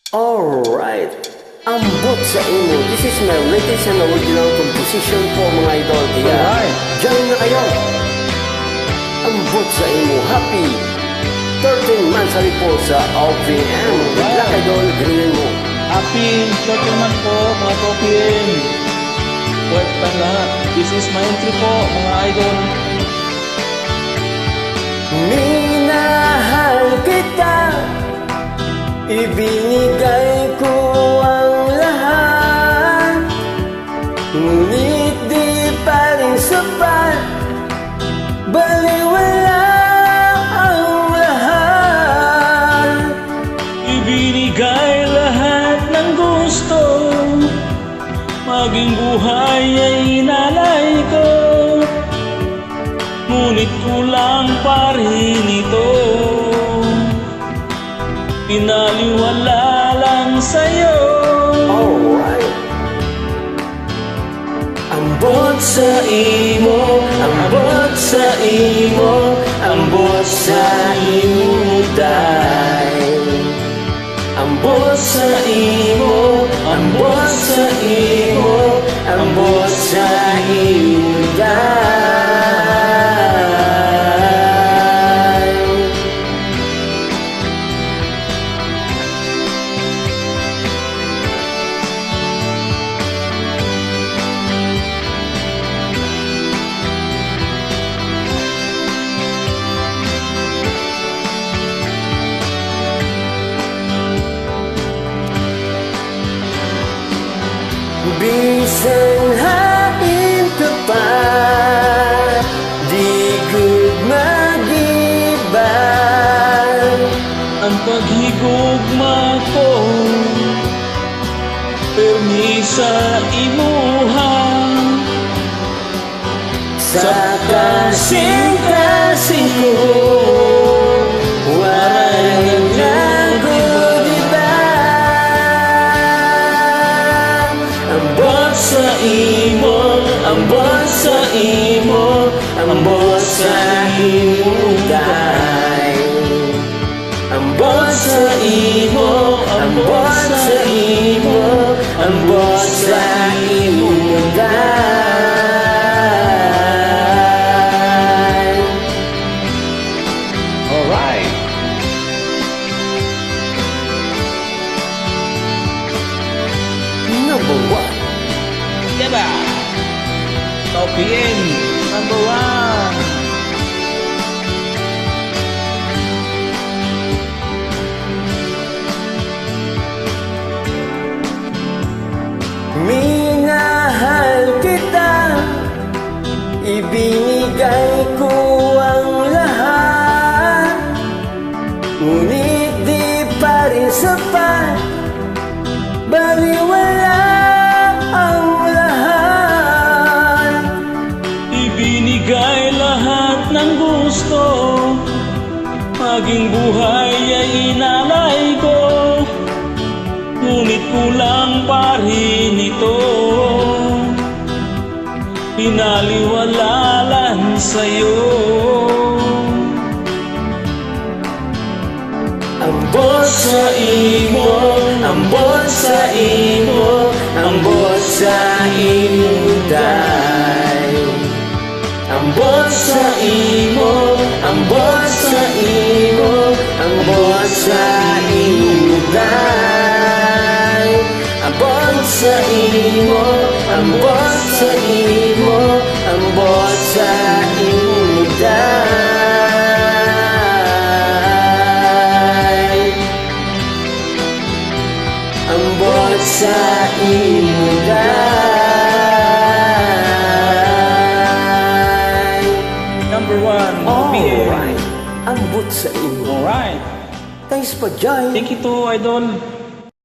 Alright, ambot sa imo. This is my latest and original composition po mga idol. Kaya, Alright. join na kayo. Ambot sa imo. Happy 13 months po sa OPM. Good luck idol, galingan mo. Happy 13 month po mga OPM. Welcome lahat. This is my entry po mga idol. Minahal kita, ibinigay ko ang lahat, ngunit di pa rin sapat, baliwala ang lahat. Ibinigay lahat ng gusto, maging buhay ay inalay ko, ngunit kulang pa rin ito, pinaliwala lang sa'yo. Alright. Ambot sa imo, ambot sa imo, ambot sa imo day. Ambot sa imo, ambot sa imo, ambot sa imo day. Bisan hain ka pa, di good mag-iba. Ang paghigugma ko, permi sa imuha, Sa kasing-kasing ko, waray nagod iba. Ambot sa imo, ambot sa imo, ambot sa imo day. Ambot sa imo, ambot sa imo, ambot sa imo day. alright. Number one. Diba? OPM number 1. Minahal kita, ibinigay ko ang lahat, ngunit di pa rin sapat, baliwala ang lahat. Ibinigay lahat ng gusto, maging buhay ay inalay ko, ngunit kulang pa rin ito, pinaliwala lang sa'yo. Ambot sa imo, ambot sa imo, ambot sa imo day. Ambot sa imo, ambot sa imo, ambot sa imo day. Ambot sa imo, ambot sa imo, ambot sa imo day. Ambot sa imo day. Number 1 OPM. Alright, ambot sa imo. Alright. Thanks pa, Jai. Thank you to Idol.